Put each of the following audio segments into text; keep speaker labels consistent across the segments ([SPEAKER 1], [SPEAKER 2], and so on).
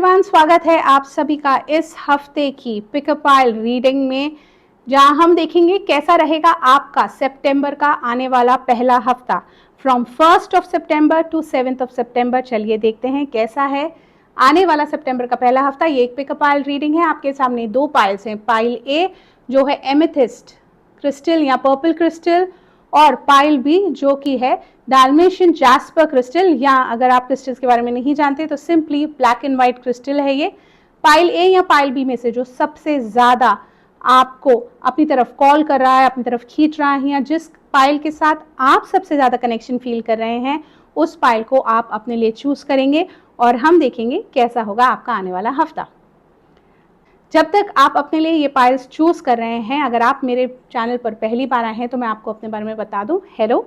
[SPEAKER 1] Everyone, स्वागत है आप सभी का इस हफ्ते की पिकअप पाइल रीडिंग में, जहां हम देखेंगे कैसा रहेगा आपका सितंबर का आने वाला पहला हफ्ता फ्रॉम 1 सितंबर टू 7 सितंबर। चलिए देखते हैं कैसा है आने वाला सितंबर का पहला हफ्ता। ये एक पिकअप पाइल रीडिंग है। आपके सामने दो पाइल्स हैं, पाइल ए जो है एमेथिस्ट क्रिस्टल या पर्पल क्रिस्टल, और पाइल बी जो कि है डाल्मेशियन जैस्पर क्रिस्टल, या अगर आप क्रिस्टल्स के बारे में नहीं जानते तो simply black and white crystal है ये। पाइल ए या पाइल बी में से जो सबसे ज़्यादा आपको अपनी तरफ कॉल कर रहा है, अपनी तरफ खींच रहा है, या जिस पाइल के साथ आप सबसे ज़्यादा कनेक्शन फील कर रहे हैं, उस पाइल को आप अपने लिए चूज़ करेंगे और हम देखेंगे कैसा होगा आपका आने वाला हफ्ता। जब तक आप अपने लिए ये पाइल्स चूज़ कर रहे हैं, अगर आप मेरे चैनल पर पहली बार आए हैं तो मैं आपको अपने बारे में बता दूं। हेलो,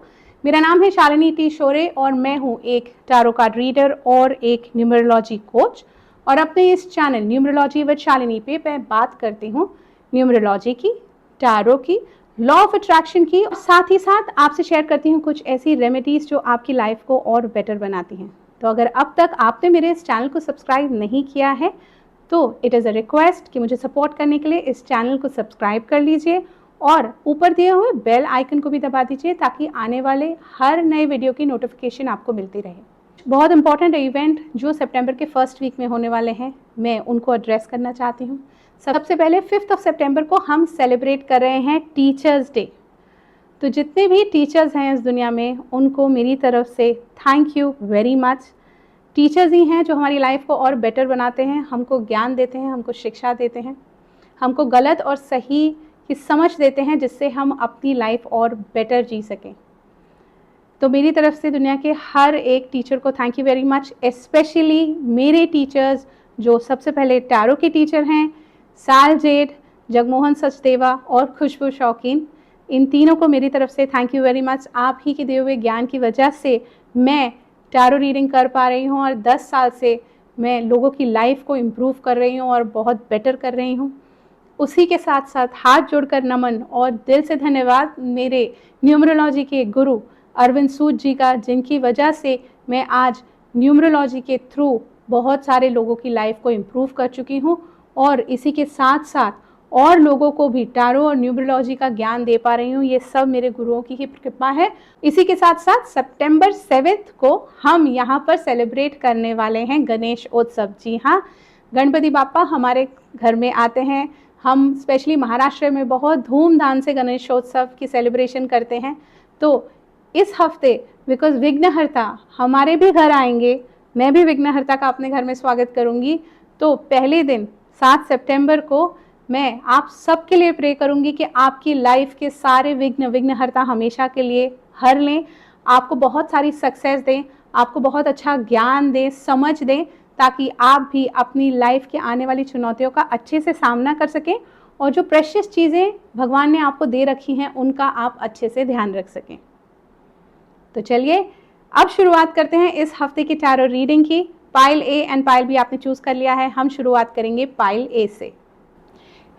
[SPEAKER 1] मेरा नाम है शालिनी टी शोरे और मैं हूँ एक टैरो कार्ड रीडर और एक न्यूमरोलॉजी कोच। और अपने इस चैनल न्यूमरोलॉजी विद शालिनी पे मैं बात करती हूँ न्यूमरोलॉजी की, टैरो की, लॉ ऑफ अट्रैक्शन की, और साथ ही साथ आपसे शेयर करती हूँ कुछ ऐसी रेमेडीज़ जो आपकी लाइफ को और बेटर बनाती हैं। तो अगर अब तक आपने मेरे इस चैनल को सब्सक्राइब नहीं किया है तो इट इज़ अ रिक्वेस्ट कि मुझे सपोर्ट करने के लिए इस चैनल को सब्सक्राइब कर लीजिए और ऊपर दिए हुए बेल आइकन को भी दबा दीजिए ताकि आने वाले हर नए वीडियो की नोटिफिकेशन आपको मिलती रहे। बहुत इंपॉर्टेंट इवेंट जो सितंबर के फर्स्ट वीक में होने वाले हैं, मैं उनको एड्रेस करना चाहती हूँ। सबसे पहले 5 सितंबर को हम सेलिब्रेट कर रहे हैं टीचर्स डे। तो जितने भी टीचर्स हैं इस दुनिया में, उनको मेरी तरफ से thank you very much. Teachers ही हैं जो हमारी लाइफ को और बेटर बनाते हैं, हमको ज्ञान देते हैं, हमको शिक्षा देते हैं, हमको गलत और सही की समझ देते हैं, जिससे हम अपनी लाइफ और बेटर जी सकें। तो मेरी तरफ से दुनिया के हर एक टीचर को thank you very much, specially मेरे टीचर्स जो सबसे पहले टैरो के टीचर हैं, साल जेड, जगमोहन सचदेवा और खुशबू शौकीन। इन तीनों को मेरी तरफ से थैंक यू वेरी मच। आप ही के दिए हुए ज्ञान की वजह से मैं टैरो रीडिंग कर पा रही हूँ और 10 साल से मैं लोगों की लाइफ को इम्प्रूव कर रही हूँ और बहुत बेटर कर रही हूँ। उसी के साथ साथ हाथ जोड़कर नमन और दिल से धन्यवाद मेरे न्यूमरोलॉजी के गुरु अरविंद सूद जी का, जिनकी वजह से मैं आज न्यूमरोलॉजी के थ्रू बहुत सारे लोगों की लाइफ को इम्प्रूव कर चुकी हूँ और इसी के साथ साथ और लोगों को भी टैरो और न्यूमरोलॉजी का ज्ञान दे पा रही हूँ। ये सब मेरे गुरुओं की ही कृपा है। इसी के साथ साथ सितंबर 7 को हम यहाँ पर सेलिब्रेट करने वाले हैं गणेश उत्सव। जी हाँ, गणपति बाप्पा हमारे घर में आते हैं। हम स्पेशली महाराष्ट्र में बहुत धूमधाम से गणेशोत्सव की सेलिब्रेशन करते हैं। तो इस हफ्ते बिकॉज विघ्नहर्ता हमारे भी घर आएंगे, मैं भी विघ्नहर्ता का अपने घर में स्वागत करूँगी। तो पहले दिन 7 सितंबर को मैं आप सबके लिए प्रे करूंगी कि आपकी लाइफ के सारे विघ्नहर्ता हमेशा के लिए हर लें, आपको बहुत सारी सक्सेस दें, आपको बहुत अच्छा ज्ञान दें, समझ दें, ताकि आप भी अपनी लाइफ के आने वाली चुनौतियों का अच्छे से सामना कर सकें और जो प्रेशियस चीज़ें भगवान ने आपको दे रखी हैं उनका आप अच्छे से ध्यान रख सकें। तो चलिए अब शुरुआत करते हैं इस हफ्ते की टैरो रीडिंग की। Pile A and pile B आपने चूज कर लिया है। हम शुरुआत करेंगे पाइल ए से।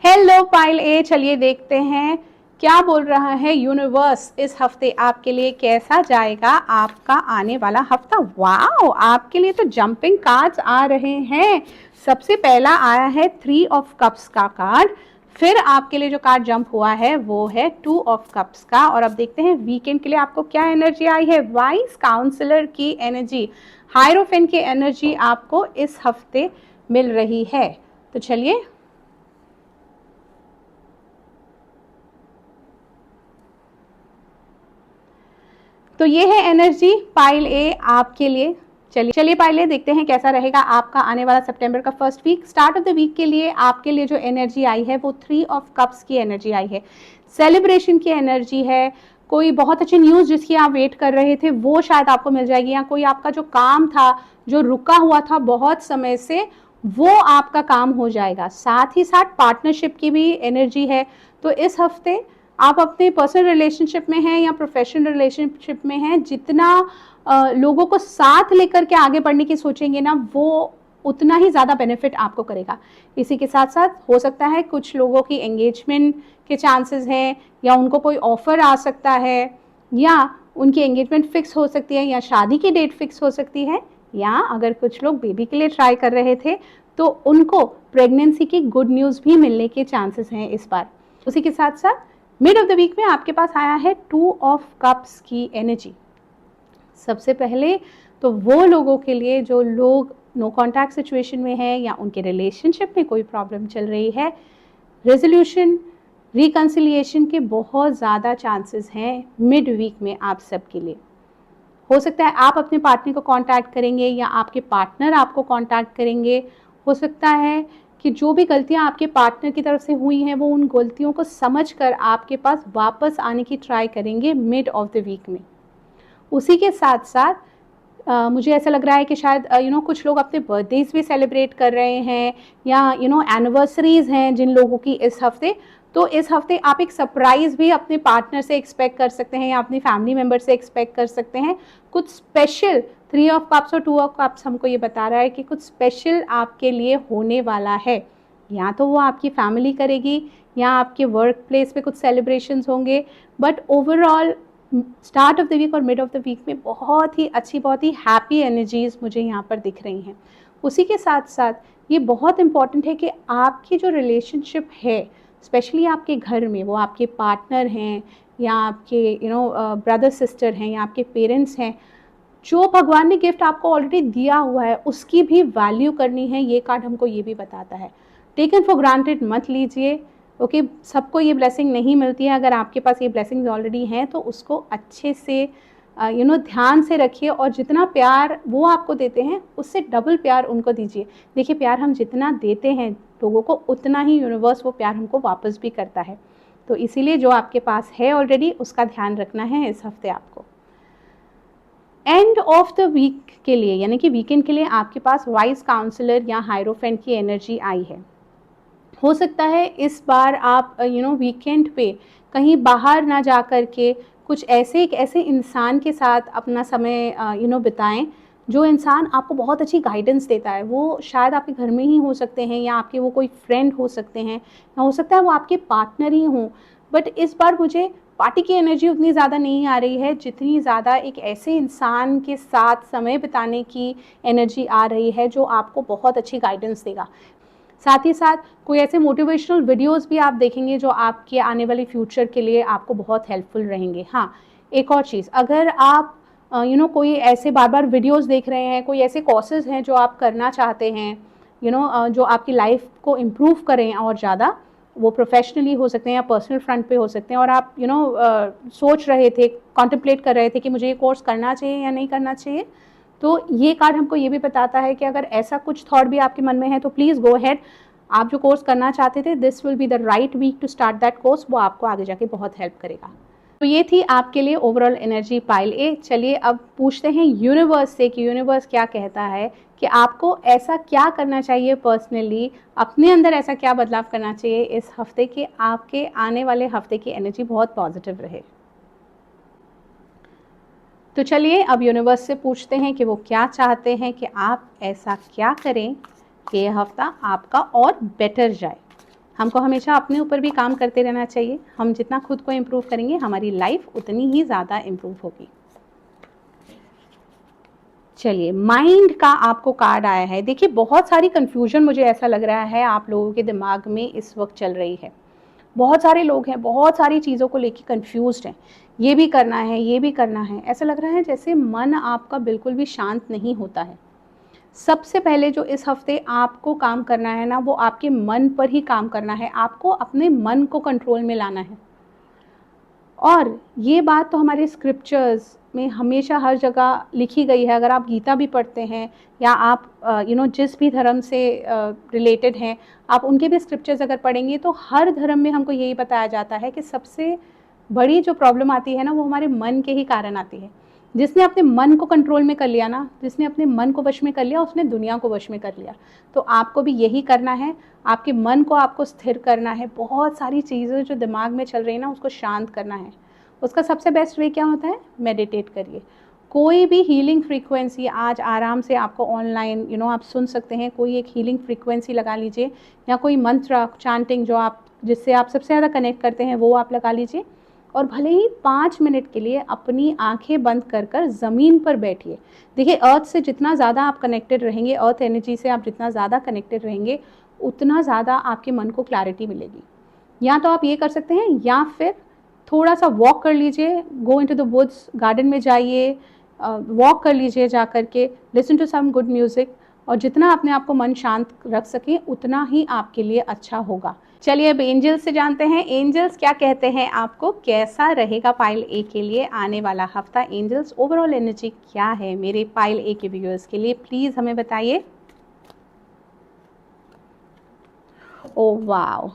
[SPEAKER 1] हेलो पाइल ए, चलिए देखते हैं क्या बोल रहा है यूनिवर्स इस हफ्ते आपके लिए, कैसा जाएगा आपका आने वाला हफ्ता। वाओ, आपके लिए तो जंपिंग कार्ड्स आ रहे हैं। सबसे पहला आया है 3 ऑफ कप्स का कार्ड, फिर आपके लिए जो कार्ड जंप हुआ है वो है 2 ऑफ कप्स का। और अब देखते हैं वीकेंड के लिए आपको क्या एनर्जी आई है। वाइस काउंसलर की एनर्जी, हायरोफेंट की एनर्जी आपको इस हफ्ते मिल रही है। तो चलिए तो ये है एनर्जी पाइल ए आपके लिए। चलिए पाइल ए, देखते हैं कैसा रहेगा आपका आने वाला सितंबर का first week. Start of the week के लिए आपके लिए जो एनर्जी आई है वो 3 ऑफ कप्स की एनर्जी आई है। सेलिब्रेशन की एनर्जी है। कोई बहुत अच्छी न्यूज़ जिसकी आप वेट कर रहे थे वो शायद आपको मिल जाएगी, या कोई आपका जो काम था जो रुका हुआ था बहुत समय से वो आपका काम हो जाएगा। साथ ही साथ पार्टनरशिप की भी एनर्जी है। तो इस हफ्ते आप अपने पर्सनल रिलेशनशिप में हैं या प्रोफेशनल रिलेशनशिप में हैं, जितना लोगों को साथ लेकर के आगे बढ़ने की सोचेंगे ना, वो उतना ही ज़्यादा बेनिफिट आपको करेगा। इसी के साथ साथ हो सकता है कुछ लोगों की एंगेजमेंट के चांसेस हैं, या उनको कोई ऑफर आ सकता है, या उनकी एंगेजमेंट फिक्स हो सकती है, या शादी की डेट फिक्स हो सकती है, या अगर कुछ लोग बेबी के लिए ट्राई कर रहे थे तो उनको प्रेगनेंसी की गुड न्यूज़ भी मिलने के चांसेस हैं इस बार। उसी के साथ साथ मिड ऑफ द वीक में आपके पास आया है 2 ऑफ कप्स की एनर्जी। सबसे पहले तो वो लोगों के लिए जो लोग नो कॉन्टैक्ट सिचुएशन में है या उनके रिलेशनशिप में कोई प्रॉब्लम चल रही है, रेजोल्यूशन रिकन्सिलिएशन के बहुत ज़्यादा चांसेस हैं मिड वीक में आप सबके लिए। हो सकता है आप अपने पार्टनर को कांटेक्ट करेंगे या आपके पार्टनर आपको कांटेक्ट करेंगे। हो सकता है कि जो भी गलतियां आपके पार्टनर की तरफ से हुई हैं वो उन गलतियों को समझकर आपके पास वापस आने की ट्राई करेंगे मिड ऑफ द वीक में। उसी के साथ साथ मुझे ऐसा लग रहा है कि शायद कुछ लोग अपने बर्थडेज भी सेलिब्रेट कर रहे हैं या एनिवर्सरीज हैं जिन लोगों की इस हफ्ते। तो इस हफ्ते आप एक सरप्राइज भी अपने पार्टनर से एक्सपेक्ट कर सकते हैं या अपनी फैमिली मेम्बर से एक्सपेक्ट कर सकते हैं। कुछ स्पेशल 3 ऑफ कप्स और 2 ऑफ कप्स हमको ये बता रहा है कि कुछ स्पेशल आपके लिए होने वाला है। या तो वो आपकी फैमिली करेगी या आपके वर्क प्लेस पे कुछ सेलिब्रेशंस होंगे, but overall start of the week और मिड ऑफ द वीक में बहुत ही अच्छी, बहुत ही हैप्पी एनर्जीज मुझे यहाँ पर दिख रही हैं। उसी के साथ साथ ये बहुत इम्पॉर्टेंट है कि आपकी जो रिलेशनशिप है, स्पेशली आपके घर में, वो आपके पार्टनर हैं या आपके ब्रदर सिस्टर हैं या आपके पेरेंट्स हैं, जो भगवान ने गिफ्ट आपको ऑलरेडी दिया हुआ है उसकी भी वैल्यू करनी है। ये कार्ड हमको ये भी बताता है। टेकन फॉर ग्रांटेड मत लीजिए। ओके, सबको ये ब्लेसिंग नहीं मिलती है। अगर आपके पास ये ब्लेसिंग्स ऑलरेडी हैं तो उसको अच्छे से ध्यान से रखिए और जितना प्यार वो आपको देते हैं उससे डबल प्यार उनको दीजिए। देखिए, प्यार हम जितना देते हैं लोगों को उतना ही यूनिवर्स वो प्यार हमको वापस भी करता है। तो इसीलिए जो आपके पास है ऑलरेडी उसका ध्यान रखना है इस हफ्ते आपको। एंड ऑफ द वीक के लिए यानी कि वीकेंड के लिए आपके पास वाइज काउंसलर या हायरोफेंट की एनर्जी आई है। हो सकता है इस बार आप वीकेंड पे कहीं बाहर ना जा कर के कुछ एक ऐसे इंसान के साथ अपना समय बिताएं जो इंसान आपको बहुत अच्छी गाइडेंस देता है। वो शायद आपके घर में ही हो सकते हैं या आपके वो कोई फ्रेंड हो सकते हैं या हो सकता है वो आपके पार्टनर ही हों। बट इस बार मुझे पार्टी की एनर्जी उतनी ज़्यादा नहीं आ रही है जितनी ज़्यादा एक ऐसे इंसान के साथ समय बिताने की एनर्जी आ रही है जो आपको बहुत अच्छी गाइडेंस देगा। साथ ही साथ कोई ऐसे मोटिवेशनल वीडियोस भी आप देखेंगे जो आपके आने वाले फ्यूचर के लिए आपको बहुत हेल्पफुल रहेंगे। हाँ, एक और चीज़, अगर आप कोई ऐसे बार बार वीडियोस देख रहे हैं, कोई ऐसे कोर्सेज हैं जो आप करना चाहते हैं जो आपकी लाइफ को इम्प्रूव करें और ज़्यादा, वो प्रोफेशनली हो सकते हैं या पर्सनल फ्रंट पे हो सकते हैं, और आप सोच रहे थे, कॉन्template कर रहे थे कि मुझे ये कोर्स करना चाहिए या नहीं करना चाहिए, तो ये कार्ड हमको ये भी बताता है कि अगर ऐसा कुछ थॉट भी आपके मन में है तो प्लीज़ गो अहेड। आप जो कोर्स करना चाहते थे, this will be the right week to start that course. वो आपको आगे जाके बहुत हेल्प करेगा। तो ये थी आपके लिए ओवरऑल एनर्जी पाइल ए। चलिए अब पूछते हैं यूनिवर्स से कि यूनिवर्स क्या कहता है कि आपको ऐसा क्या करना चाहिए पर्सनली, अपने अंदर ऐसा क्या बदलाव करना चाहिए इस हफ्ते के आपके आने वाले हफ्ते की एनर्जी बहुत पॉजिटिव रहे। तो चलिए अब यूनिवर्स से पूछते हैं कि वो क्या चाहते हैं कि आप ऐसा क्या करें कि यह हफ्ता आपका और बेटर जाए। हमको हमेशा अपने ऊपर भी काम करते रहना चाहिए। हम जितना खुद को इम्प्रूव करेंगे हमारी लाइफ उतनी ही ज़्यादा इम्प्रूव होगी। चलिए, माइंड का आपको कार्ड आया है। देखिए, बहुत सारी कन्फ्यूजन मुझे ऐसा लग रहा है आप लोगों के दिमाग में इस वक्त चल रही है। बहुत सारे लोग हैं, बहुत सारी चीज़ों को लेके कंफ्यूज्ड हैं। ये भी करना है, ये भी करना है, ऐसा लग रहा है जैसे मन आपका बिल्कुल भी शांत नहीं होता है। सबसे पहले जो इस हफ्ते आपको काम करना है ना, वो आपके मन पर ही काम करना है। आपको अपने मन को कंट्रोल में लाना है। और ये बात तो हमारे स्क्रिप्चर्स में हमेशा हर जगह लिखी गई है। अगर आप गीता भी पढ़ते हैं या आप जिस भी धर्म से रिलेटेड हैं, आप उनके भी स्क्रिप्चर्स अगर पढ़ेंगे तो हर धर्म में हमको यही बताया जाता है कि सबसे बड़ी जो प्रॉब्लम आती है ना, वो हमारे मन के ही कारण आती है। जिसने अपने मन को कंट्रोल में कर लिया ना, जिसने अपने मन को वश में कर लिया, उसने दुनिया को वश में कर लिया। तो आपको भी यही करना है। आपके मन को आपको स्थिर करना है। बहुत सारी चीज़ें जो दिमाग में चल रही है ना, उसको शांत करना है। उसका सबसे बेस्ट वे क्या होता है? मेडिटेट करिए। कोई भी हीलिंग फ्रीक्वेंसी आज आराम से आपको ऑनलाइन आप सुन सकते हैं। कोई एक हीलिंग फ्रीक्वेंसी लगा लीजिए या कोई मंत्र चैंटिंग जिससे आप सबसे ज़्यादा कनेक्ट करते हैं वो आप लगा लीजिए। और भले ही 5 मिनट के लिए अपनी आंखें बंद कर कर ज़मीन पर बैठिए। देखिए, अर्थ से जितना ज़्यादा आप कनेक्टेड रहेंगे, अर्थ एनर्जी से आप जितना ज़्यादा कनेक्टेड रहेंगे, उतना ज़्यादा आपके मन को क्लैरिटी मिलेगी। या तो आप ये कर सकते हैं, या फिर थोड़ा सा वॉक कर लीजिए, go into the woods, garden में जाइए, वॉक कर लीजिए जा करके, listen to some good music, और जितना अपने आप को मन शांत रख सकें उतना ही आपके लिए अच्छा होगा। चलिए अब एंजल्स से जानते हैं, एंजल्स क्या कहते हैं आपको, कैसा रहेगा पाइल ए के लिए आने वाला हफ्ता। एंजल्स ओवरऑल एनर्जी क्या है मेरे पाइल ए के व्यूअर्स के लिए, प्लीज़ हमें बताइए। Oh wow,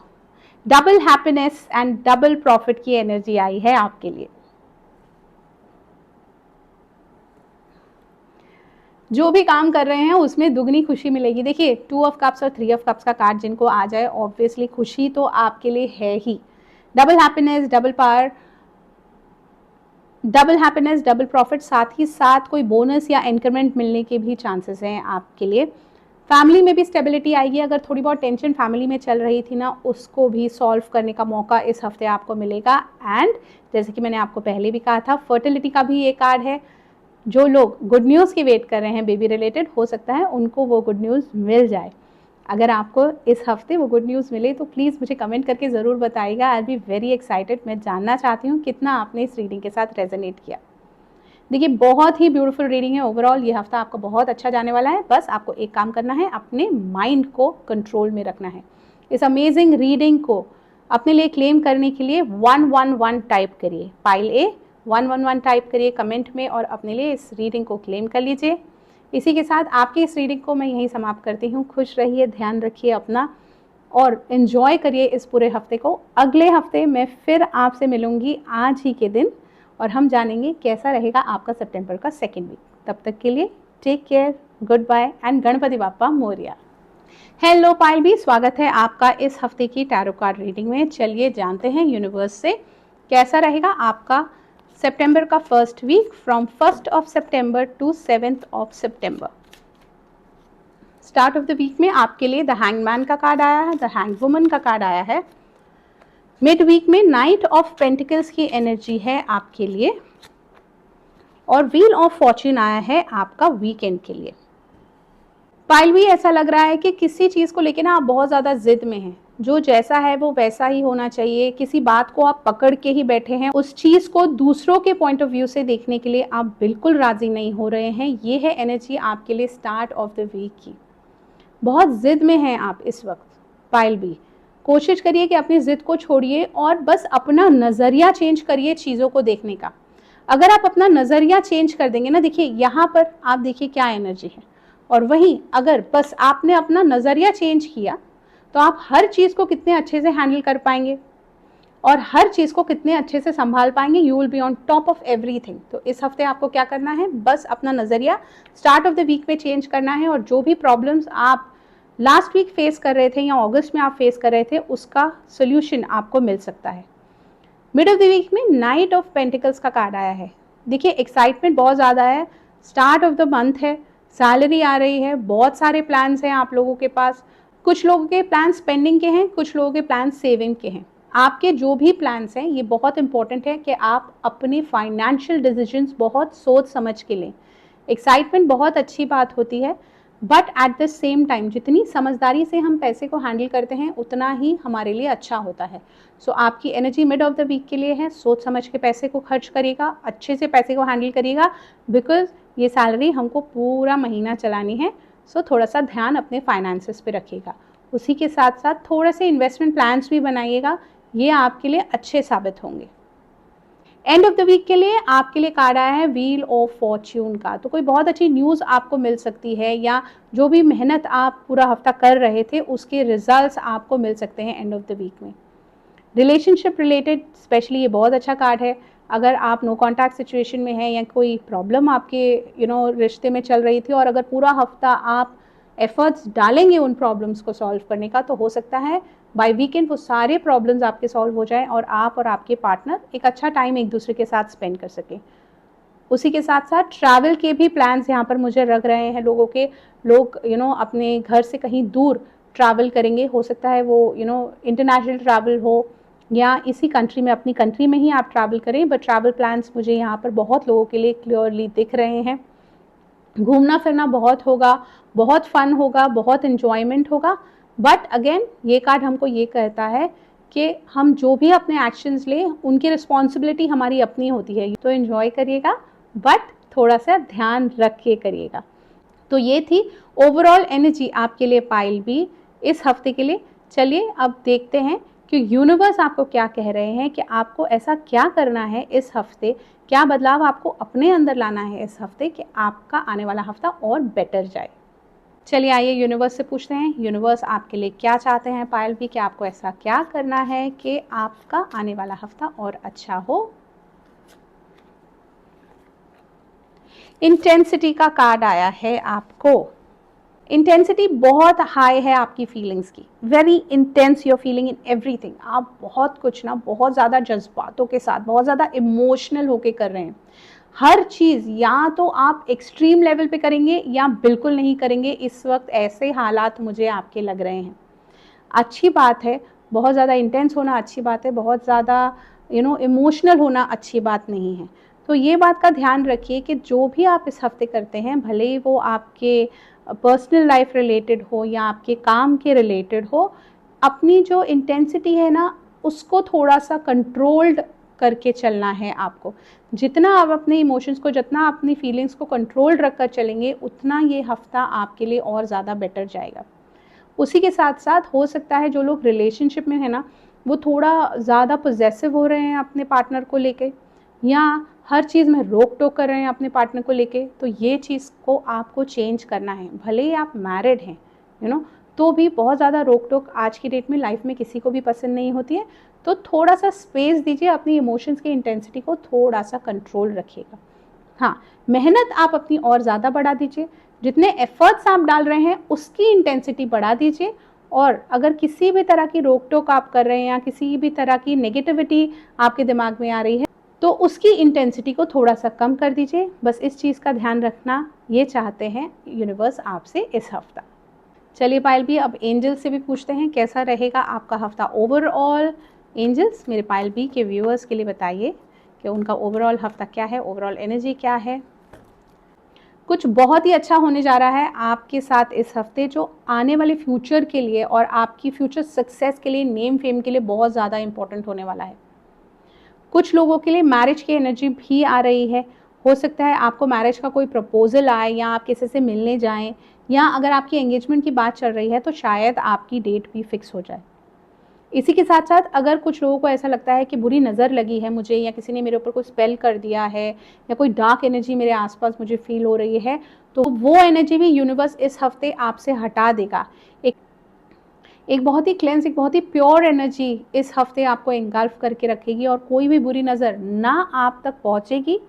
[SPEAKER 1] double happiness and double profit की एनर्जी आई है आपके लिए। जो भी काम कर रहे हैं उसमें दुगनी खुशी मिलेगी। देखिए, 2 ऑफ कप्स और 3 ऑफ कप्स का कार्ड जिनको आ जाए, ऑब्वियसली खुशी तो आपके लिए है ही। Double happiness, double power, double happiness, double profit, साथ ही साथ कोई बोनस या इंक्रीमेंट मिलने के भी चांसेस हैं आपके लिए। फैमिली में भी स्टेबिलिटी आएगी। अगर थोड़ी बहुत टेंशन फैमिली में चल रही थी ना, उसको भी सॉल्व करने का मौका इस हफ्ते आपको मिलेगा। एंड जैसे कि मैंने आपको पहले भी कहा था, फर्टिलिटी का भी ये कार्ड है। जो लोग गुड न्यूज़ की वेट कर रहे हैं बेबी रिलेटेड, हो सकता है उनको वो गुड न्यूज़ मिल जाए। अगर आपको इस हफ्ते वो गुड न्यूज़ मिले तो प्लीज़ मुझे कमेंट करके ज़रूर बताइएगा। आई बी वेरी एक्साइटेड। मैं जानना चाहती हूँ कितना आपने इस रीडिंग के साथ रेजोनेट किया। देखिए, बहुत ही ब्यूटीफुल रीडिंग है ओवरऑल। ये हफ्ता आपको बहुत अच्छा जाने वाला है। बस आपको एक काम करना है, अपने माइंड को कंट्रोल में रखना है। इस अमेजिंग रीडिंग को अपने लिए क्लेम करने के लिए 111 टाइप करिए, पाइल ए 111 टाइप करिए कमेंट में, और अपने लिए इस रीडिंग को क्लेम कर लीजिए। इसी के साथ आपकी इस रीडिंग को मैं यहीं समाप्त करती हूँ। खुश रहिए, ध्यान रखिए अपना, और एंजॉय करिए इस पूरे हफ्ते को। अगले हफ्ते मैं फिर आपसे मिलूंगी आज ही के दिन, और हम जानेंगे कैसा रहेगा आपका सितंबर का सेकेंड वीक। तब तक के लिए take care, good bye and Ganpati Bappa Morya. Hello pile भी, स्वागत है आपका इस हफ्ते की टैरो कार्ड रीडिंग में। चलिए जानते हैं यूनिवर्स से कैसा रहेगा आपका सितंबर का first week, from 1st of September to 7th of September. Start of the week में आपके लिए द हैंगमैन का कार्ड आया है, द हैंग वुमन का कार्ड आया है। मिड वीक में नाइट ऑफ पेंटिकल्स की एनर्जी है आपके लिए, और व्हील ऑफ फॉर्च्यून आया है आपका वीकेंड के लिए। पाइल भी ऐसा लग रहा है कि किसी चीज को लेके ना आप बहुत ज्यादा जिद में हैं। जो जैसा है वो वैसा ही होना चाहिए। किसी बात को आप पकड़ के ही बैठे हैं, उस चीज को दूसरों के पॉइंट ऑफ व्यू से देखने के लिए आप बिल्कुल राजी नहीं हो रहे हैं। ये है एनर्जी आपके लिए स्टार्ट ऑफ द वीक की। बहुत जिद में हैं आप इस वक्त पाइल भी। कोशिश करिए कि अपनी जिद को छोड़िए और बस अपना नजरिया चेंज करिए चीजों को देखने का। अगर आप अपना नजरिया चेंज कर देंगे ना, देखिए यहाँ पर आप देखिए क्या एनर्जी है, और वहीं अगर बस आपने अपना नजरिया चेंज किया तो आप हर चीज को कितने अच्छे से हैंडल कर पाएंगे और हर चीज को कितने अच्छे से संभाल पाएंगे। You will be on top of everything. तो इस हफ्ते आपको क्या करना है, बस अपना नजरिया स्टार्ट ऑफ द वीक में चेंज करना है, और जो भी प्रॉब्लम्स आप लास्ट वीक फेस कर रहे थे या अगस्त में आप फेस कर रहे थे, उसका सोल्यूशन आपको मिल सकता है। मिड ऑफ द वीक में नाइट ऑफ पेंटिकल्स का कार्ड आया है। देखिए, एक्साइटमेंट बहुत ज़्यादा है, स्टार्ट ऑफ द मंथ है, सैलरी आ रही है, बहुत सारे प्लान्स हैं आप लोगों के पास। कुछ लोगों के प्लान स्पेंडिंग के हैं, कुछ लोगों के प्लान सेविंग के हैं। आपके जो भी प्लान्स हैं, ये बहुत इंपॉर्टेंट है कि आप अपने फाइनेंशियल डिसीजंस बहुत सोच समझ के लें। एक्साइटमेंट बहुत अच्छी बात होती है, but at the same time जितनी समझदारी से हम पैसे को हैंडल करते हैं उतना ही हमारे लिए अच्छा होता है। सो आपकी energy mid of the week के लिए है, सोच समझ के पैसे को खर्च करिएगा, अच्छे से पैसे को हैंडल करिएगा, बिकॉज ये सैलरी हमको पूरा महीना चलानी है। सो थोड़ा सा ध्यान अपने फाइनेंसेस पे रखिएगा। उसी के साथ साथ थोड़े से इन्वेस्टमेंट प्लान्स भी बनाइएगा, ये आपके लिए अच्छे साबित होंगे। एंड ऑफ द वीक के लिए आपके लिए कार्ड आया है व्हील ऑफ फॉर्च्यून का। तो कोई बहुत अच्छी न्यूज़ आपको मिल सकती है, या जो भी मेहनत आप पूरा हफ्ता कर रहे थे उसके रिजल्ट्स आपको मिल सकते हैं एंड ऑफ द वीक में। रिलेशनशिप रिलेटेड स्पेशली ये बहुत अच्छा कार्ड है। अगर आप नो कॉन्टैक्ट सिचुएशन में हैं या कोई प्रॉब्लम आपके रिश्ते में चल रही थी, और अगर पूरा हफ्ता आप एफर्ट्स डालेंगे उन प्रॉब्लम्स को सॉल्व करने का, तो हो सकता है बाय वीकेंड वो सारे प्रॉब्लम्स आपके सॉल्व हो जाएं और आप और आपके पार्टनर एक अच्छा टाइम एक दूसरे के साथ स्पेंड कर सकें। उसी के साथ साथ ट्रैवल के भी प्लान्स यहाँ पर मुझे लग रहे हैं लोगों के। लोग अपने घर से कहीं दूर ट्रैवल करेंगे। हो सकता है वो इंटरनेशनल ट्रैवल हो, या इसी कंट्री में, अपनी कंट्री में ही आप ट्रैवल करें, बट ट्रैवल प्लान्स मुझे यहाँ पर बहुत लोगों के लिए क्लियरली दिख रहे हैं। घूमना फिरना बहुत होगा, बहुत फन होगा, बहुत इन्जॉयमेंट होगा, बट अगेन ये कार्ड हमको ये कहता है कि हम जो भी अपने एक्शंस लें उनकी रिस्पॉन्सिबिलिटी हमारी अपनी होती है। तो एंजॉय करिएगा, बट थोड़ा सा ध्यान रख के करिएगा। तो ये थी ओवरऑल एनर्जी आपके लिए पाइल बी इस हफ्ते के लिए। चलिए अब देखते हैं कि यूनिवर्स आपको क्या कह रहे हैं, कि आपको ऐसा क्या करना है इस हफ्ते, क्या बदलाव आपको अपने अंदर लाना है इस हफ्ते कि आपका आने वाला हफ्ता और बेटर जाए। चलिए आइए यूनिवर्स से पूछते हैं, यूनिवर्स आपके लिए क्या चाहते हैं पायल भी, कि आपको ऐसा क्या करना है कि आपका आने वाला हफ्ता और अच्छा हो। इंटेंसिटी का कार्ड आया है आपको। इंटेंसिटी बहुत हाई है आपकी फीलिंग्स की, very intense your feeling in everything. आप बहुत कुछ ना बहुत ज़्यादा जज्बातों के साथ, बहुत ज़्यादा इमोशनल होके कर रहे हैं। हर चीज़ या तो आप एक्सट्रीम लेवल पे करेंगे या बिल्कुल नहीं करेंगे। इस वक्त ऐसे हालात मुझे आपके लग रहे हैं। अच्छी बात है, बहुत ज़्यादा इंटेंस होना अच्छी बात है, बहुत ज़्यादा इमोशनल होना अच्छी बात नहीं है। तो ये बात का ध्यान रखिए कि जो भी आप इस हफ्ते करते हैं, भले ही वो आपके पर्सनल लाइफ रिलेटेड हो या आपके काम के रिलेटेड हो, अपनी जो इंटेंसिटी है ना उसको थोड़ा सा कंट्रोल्ड करके चलना है आपको। जितना आप अपने इमोशंस को, जितना अपनी फीलिंग्स को कंट्रोल्ड रख कर चलेंगे, उतना ये हफ्ता आपके लिए और ज़्यादा बेटर जाएगा। उसी के साथ साथ हो सकता है जो लोग रिलेशनशिप में है ना, वो थोड़ा ज़्यादा पोजेसिव हो रहे हैं अपने पार्टनर को लेके, या हर चीज़ में रोक टोक कर रहे हैं अपने पार्टनर को लेके, तो ये चीज़ को आपको चेंज करना है। भले ही आप मैरिड हैं तो भी बहुत ज़्यादा रोक टोक आज की डेट में लाइफ में किसी को भी पसंद नहीं होती है। तो थोड़ा सा स्पेस दीजिए, अपनी इमोशंस की इंटेंसिटी को थोड़ा सा कंट्रोल रखिएगा। हाँ, मेहनत आप अपनी और ज़्यादा बढ़ा दीजिए, जितने एफर्ट्स आप डाल रहे हैं उसकी इंटेंसिटी बढ़ा दीजिए। और अगर किसी भी तरह की रोक टोक आप कर रहे हैं या किसी भी तरह की नेगेटिविटी आपके दिमाग में आ रही है, तो उसकी इंटेंसिटी को थोड़ा सा कम कर दीजिए। बस इस चीज़ का ध्यान रखना, ये चाहते हैं यूनिवर्स आपसे इस हफ्ता। चलिए पायल भी अब एंजल्स से भी पूछते हैं कैसा रहेगा आपका हफ्ता ओवरऑल। एंजल्स मेरे पायल बी के व्यूअर्स के लिए बताइए कि उनका ओवरऑल हफ्ता क्या है, ओवरऑल एनर्जी क्या है। कुछ बहुत ही अच्छा होने जा रहा है आपके साथ इस हफ्ते, जो आने वाले फ्यूचर के लिए और आपकी फ्यूचर सक्सेस के लिए, नेम फेम के लिए बहुत ज़्यादा इंपॉर्टेंट होने वाला है। कुछ लोगों के लिए मैरिज की एनर्जी भी आ रही है। हो सकता है आपको मैरिज का कोई प्रपोजल आए, या आप किसी से मिलने जाएं, या अगर आपकी एंगेजमेंट की बात चल रही है तो शायद आपकी डेट भी फिक्स हो जाए। इसी के साथ साथ अगर कुछ लोगों को ऐसा लगता है कि बुरी नज़र लगी है मुझे, या किसी ने मेरे ऊपर कोई स्पेल कर दिया है, या कोई डार्क एनर्जी मेरे आसपास मुझे फील हो रही है, तो वो एनर्जी भी यूनिवर्स इस हफ्ते आपसे हटा देगा। एक बहुत ही क्लेंस, एक बहुत ही प्योर एनर्जी इस हफ्ते आपको एंगल्फ करके रखेगी, और कोई भी बुरी नज़र ना आप तक पहुंचेगी,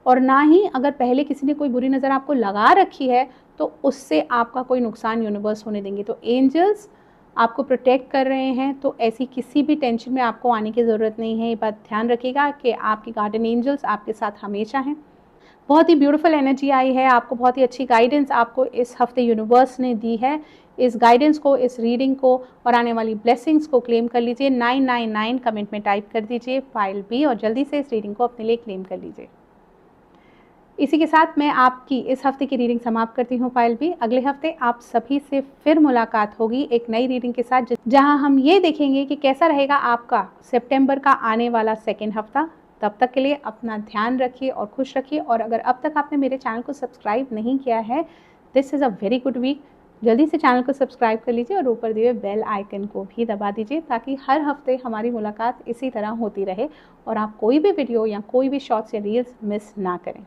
[SPEAKER 1] और ना ही अगर पहले किसी ने कोई बुरी नज़र आपको लगा रखी है तो उससे आपका कोई नुकसान यूनिवर्स होने देंगे। तो एंजल्स आपको प्रोटेक्ट कर रहे हैं, तो ऐसी किसी भी टेंशन में आपको आने की ज़रूरत नहीं है। ये बात ध्यान रखिएगा कि आपके गार्डन एंजल्स आपके साथ हमेशा हैं। बहुत ही ब्यूटीफुल एनर्जी आई है आपको, बहुत ही अच्छी गाइडेंस आपको इस हफ्ते यूनिवर्स ने दी है। इस गाइडेंस को, इस रीडिंग को और आने वाली ब्लेसिंग्स को क्लेम कर लीजिए। 999 कमेंट में टाइप कर दीजिए पायल बी, और जल्दी से इस रीडिंग को अपने लिए क्लेम कर लीजिए। इसी के साथ मैं आपकी इस हफ्ते की रीडिंग समाप्त करती हूँ पायल बी। अगले हफ्ते आप सभी से फिर मुलाकात होगी एक नई रीडिंग के साथ, जहाँ हम ये देखेंगे कि कैसा रहेगा आपका सितंबर का आने वाला सेकेंड हफ्ता। तब तक के लिए अपना ध्यान रखिए और खुश रखिए। और अगर अब तक आपने मेरे चैनल को सब्सक्राइब नहीं किया है, this is a very good week. जल्दी से चैनल को सब्सक्राइब कर लीजिए और ऊपर दिए बेल आइकन को भी दबा दीजिए, ताकि हर हफ्ते हमारी मुलाकात इसी तरह होती रहे और आप कोई भी वीडियो या कोई भी शॉर्ट्स या रील्स मिस ना करें।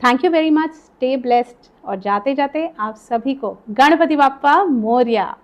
[SPEAKER 1] Thank you very much, stay blessed. और जाते जाते आप सभी को गणपति बाप्पा मोरया।